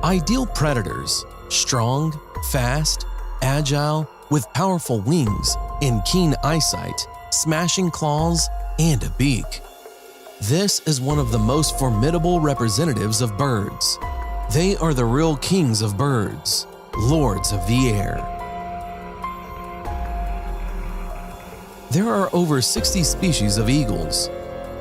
Ideal predators: strong, fast, agile, with powerful wings and keen eyesight, smashing claws, and a beak. This is one of the most formidable representatives of birds. They are the real kings of birds, lords of the air. There are over 60 species of eagles.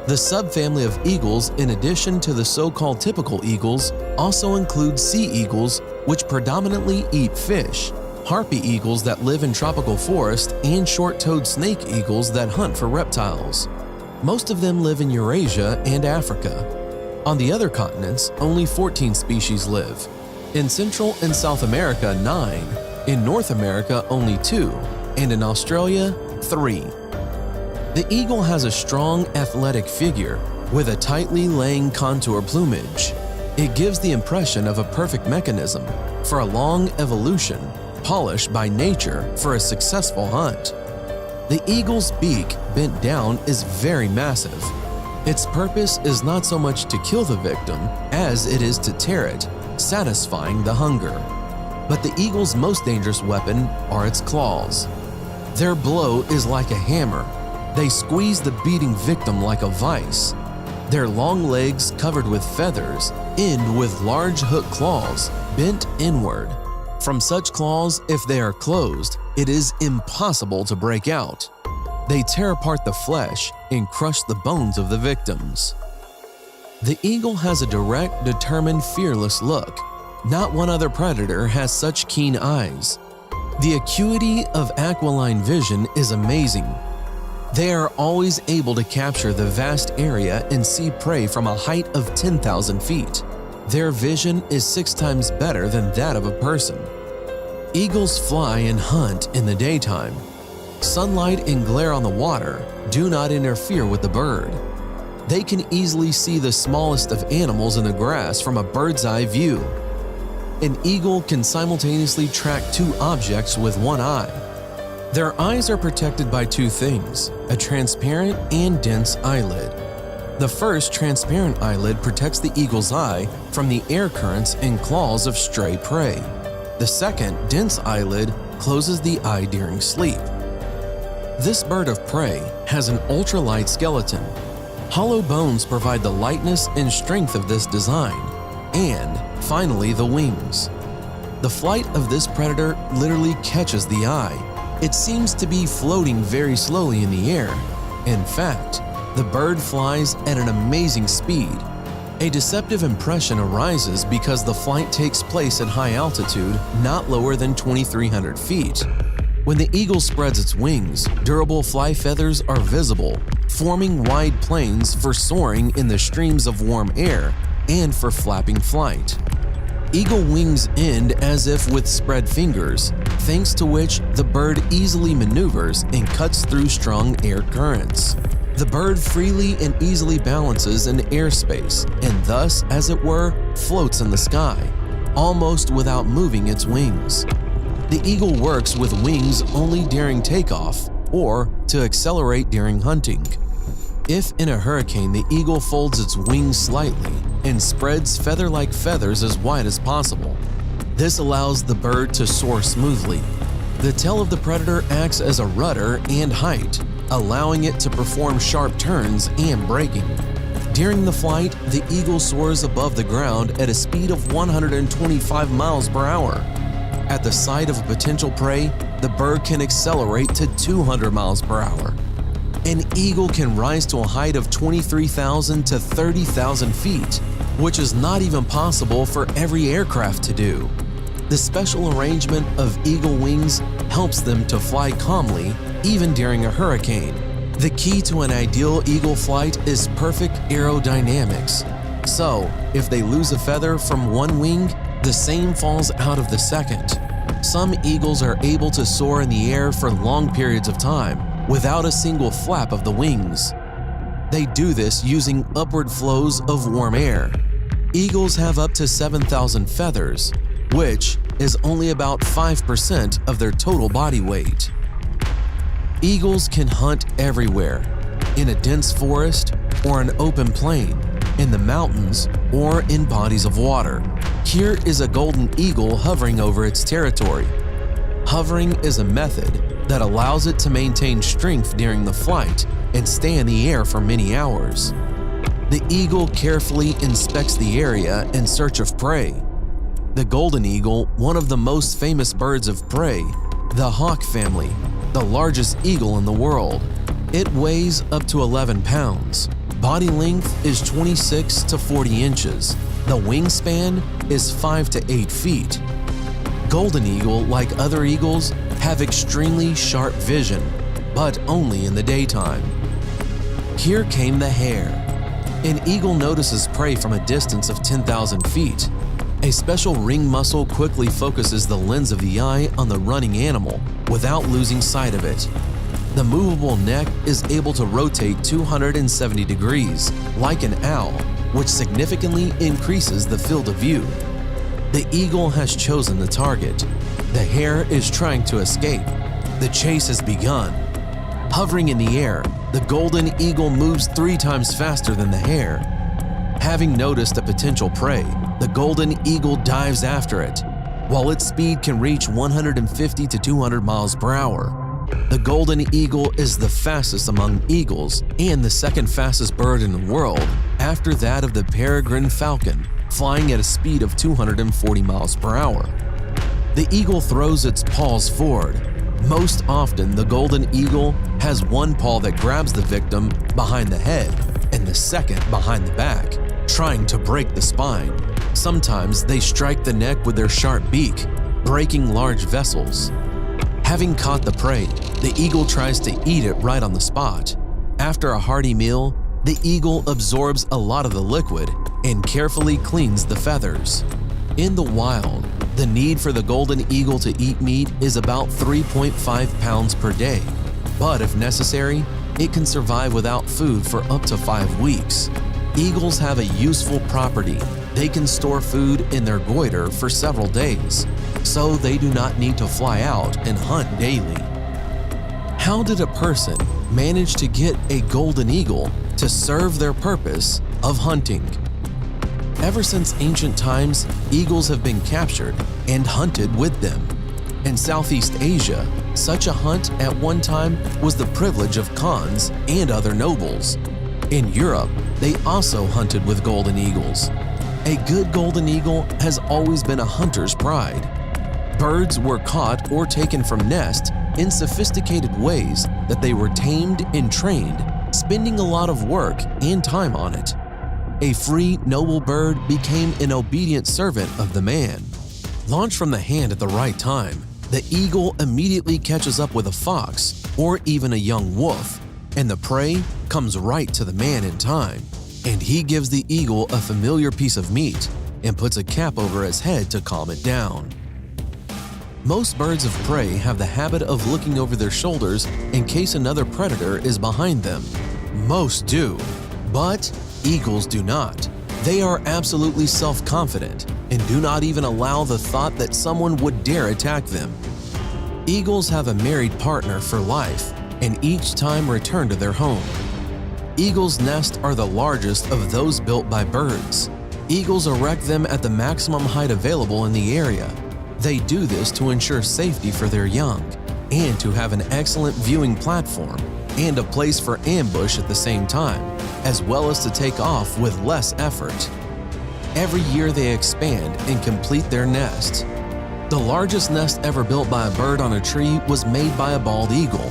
The subfamily of eagles, in addition to the so-called typical eagles, also include sea eagles, which predominantly eat fish, harpy eagles that live in tropical forests, and short-toed snake eagles that hunt for reptiles. Most of them live in Eurasia and Africa. On the other continents, only 14 species live. In Central and South America, 9. In North America, only 2. And in Australia, 3. The eagle has a strong, athletic figure with a tightly laying contour plumage. It gives the impression of a perfect mechanism for a long evolution, polished by nature for a successful hunt. The eagle's beak, bent down, is very massive. Its purpose is not so much to kill the victim as it is to tear it, satisfying the hunger. But the eagle's most dangerous weapon are its claws. Their blow is like a hammer. They squeeze the beating victim like a vice. Their long legs, covered with feathers, end with large hook claws bent inward. From such claws, if they are closed, it is impossible to break out. They tear apart the flesh and crush the bones of the victims. The eagle has a direct, determined, fearless look. Not one other predator has such keen eyes. The acuity of aquiline vision is amazing. They are always able to capture the vast area and see prey from a height of 10,000 feet. Their vision is 6 times better than that of a person. Eagles fly and hunt in the daytime. Sunlight and glare on the water do not interfere with the bird. They can easily see the smallest of animals in the grass from a bird's eye view. An eagle can simultaneously track 2 objects with one eye. Their eyes are protected by 2 things, a transparent and dense eyelid. The first transparent eyelid protects the eagle's eye from the air currents and claws of stray prey. The second, dense eyelid, closes the eye during sleep. This bird of prey has an ultralight skeleton. Hollow bones provide the lightness and strength of this design. And, finally, the wings. The flight of this predator literally catches the eye. It seems to be floating very slowly in the air. In fact, the bird flies at an amazing speed. A deceptive impression arises because the flight takes place at high altitude, not lower than 2,300 feet. When the eagle spreads its wings, durable fly feathers are visible, forming wide plains for soaring in the streams of warm air and for flapping flight. Eagle wings end as if with spread fingers, thanks to which the bird easily maneuvers and cuts through strong air currents. The bird freely and easily balances in airspace and thus, as it were, floats in the sky, almost without moving its wings. The eagle works with wings only during takeoff or to accelerate during hunting. If in a hurricane the eagle folds its wings slightly and spreads feather-like feathers as wide as possible, this allows the bird to soar smoothly. The tail of the predator acts as a rudder and height, allowing it to perform sharp turns and braking. During the flight, the eagle soars above the ground at a speed of 125 miles per hour. At the sight of a potential prey, the bird can accelerate to 200 miles per hour. An eagle can rise to a height of 23,000 to 30,000 feet, which is not even possible for every aircraft to do. The special arrangement of eagle wings helps them to fly calmly even during a hurricane. The key to an ideal eagle flight is perfect aerodynamics. So, if they lose a feather from one wing, the same falls out of the second. Some eagles are able to soar in the air for long periods of time without a single flap of the wings. They do this using upward flows of warm air. Eagles have up to 7,000 feathers, which is only about 5% of their total body weight. Eagles can hunt everywhere, in a dense forest or an open plain. in the mountains, or in bodies of water. Here is a golden eagle hovering over its territory. Hovering is a method that allows it to maintain strength during the flight and stay in the air for many hours. The eagle carefully inspects the area in search of prey. The golden eagle, one of the most famous birds of prey, the hawk family, the largest eagle in the world. It weighs up to 11 pounds. Body length is 26 to 40 inches. The wingspan is 5 to 8 feet. Golden eagle, like other eagles, have extremely sharp vision, but only in the daytime. Here came the hare. An eagle notices prey from a distance of 10,000 feet. A special ring muscle quickly focuses the lens of the eye on the running animal without losing sight of it. The movable neck is able to rotate 270 degrees, like an owl, which significantly increases the field of view. The eagle has chosen the target. The hare is trying to escape. The chase has begun. Hovering in the air, the golden eagle moves 3 times faster than the hare. Having noticed a potential prey, the golden eagle dives after it. While its speed can reach 150 to 200 miles per hour, the golden eagle is the fastest among eagles and the second fastest bird in the world after that of the peregrine falcon, flying at a speed of 240 miles per hour. The eagle throws its paws forward. Most often, the golden eagle has one paw that grabs the victim behind the head and the second behind the back, trying to break the spine. Sometimes they strike the neck with their sharp beak, breaking large vessels. Having caught the prey, the eagle tries to eat it right on the spot. After a hearty meal, the eagle absorbs a lot of the liquid and carefully cleans the feathers. In the wild, the need for the golden eagle to eat meat is about 3.5 pounds per day, but if necessary, it can survive without food for up to 5 weeks. Eagles have a useful property. They can store food in their goiter for several days, so they do not need to fly out and hunt daily. How did a person manage to get a golden eagle to serve their purpose of hunting? Ever since ancient times, eagles have been captured and hunted with them. In Southeast Asia, such a hunt at one time was the privilege of khans and other nobles. In Europe, they also hunted with golden eagles. A good golden eagle has always been a hunter's pride. Birds were caught or taken from nests in sophisticated ways that they were tamed and trained, spending a lot of work and time on it. A free, noble bird became an obedient servant of the man. Launched from the hand at the right time, the eagle immediately catches up with a fox or even a young wolf, and the prey comes right to the man in time, and he gives the eagle a familiar piece of meat and puts a cap over his head to calm it down. Most birds of prey have the habit of looking over their shoulders in case another predator is behind them. Most do, but eagles do not. They are absolutely self-confident and do not even allow the thought that someone would dare attack them. Eagles have a married partner for life and each time return to their home. Eagles' nests are the largest of those built by birds. Eagles erect them at the maximum height available in the area. They do this to ensure safety for their young and to have an excellent viewing platform and a place for ambush at the same time, as well as to take off with less effort. Every year they expand and complete their nests. The largest nest ever built by a bird on a tree was made by a bald eagle.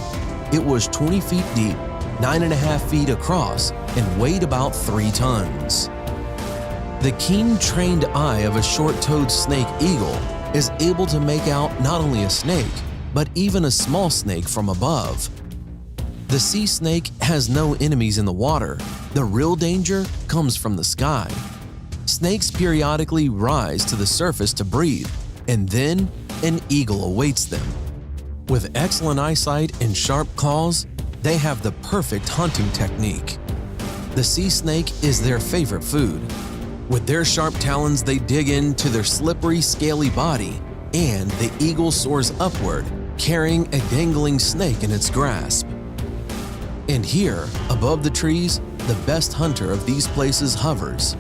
It was 20 feet deep, 9.5 feet across, and weighed about 3 tons. The keen trained eye of a short-toed snake eagle is able to make out not only a snake, but even a small snake from above. The sea snake has no enemies in the water. The real danger comes from the sky. Snakes periodically rise to the surface to breathe, and then an eagle awaits them. With excellent eyesight and sharp claws, they have the perfect hunting technique. The sea snake is their favorite food. With their sharp talons, they dig into their slippery, scaly body, and the eagle soars upward, carrying a dangling snake in its grasp. And here, above the trees, the best hunter of these places hovers.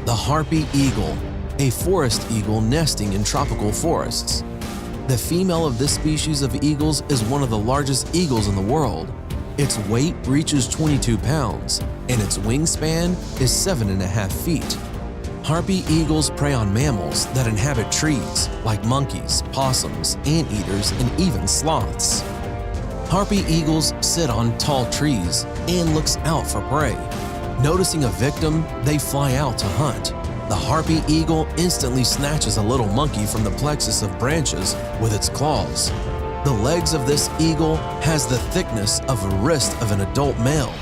The harpy eagle, a forest eagle nesting in tropical forests. The female of this species of eagles is one of the largest eagles in the world. Its weight reaches 22 pounds, and its wingspan is 7.5 feet. Harpy eagles prey on mammals that inhabit trees, like monkeys, possums, anteaters, and even sloths. Harpy eagles sit on tall trees and looks out for prey. Noticing a victim, they fly out to hunt. The harpy eagle instantly snatches a little monkey from the plexus of branches with its claws. The legs of this eagle has the thickness of a wrist of an adult male.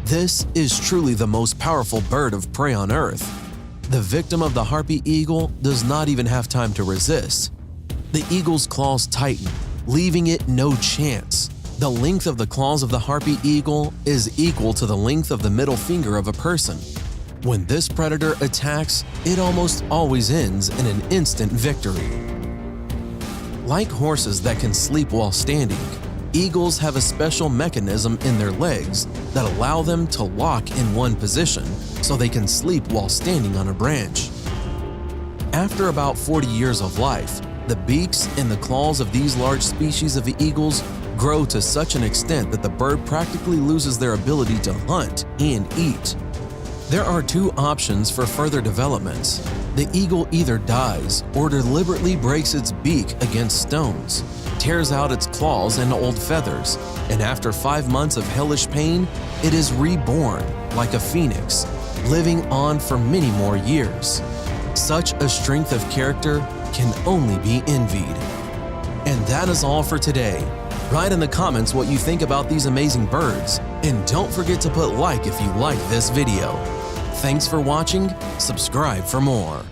This is truly the most powerful bird of prey on Earth. The victim of the harpy eagle does not even have time to resist. The eagle's claws tighten, leaving it no chance. The length of the claws of the harpy eagle is equal to the length of the middle finger of a person. When this predator attacks, it almost always ends in an instant victory. Like horses that can sleep while standing, eagles have a special mechanism in their legs that allow them to lock in one position so they can sleep while standing on a branch. After about 40 years of life, the beaks and the claws of these large species of eagles grow to such an extent that the bird practically loses their ability to hunt and eat. There are two options for further developments. The eagle either dies or deliberately breaks its beak against stones, tears out its claws and old feathers, and after 5 months of hellish pain, it is reborn like a phoenix, living on for many more years. Such a strength of character can only be envied. And that is all for today. Write in the comments what you think about these amazing birds, and don't forget to put like if you like this video. Thanks for watching. Subscribe for more.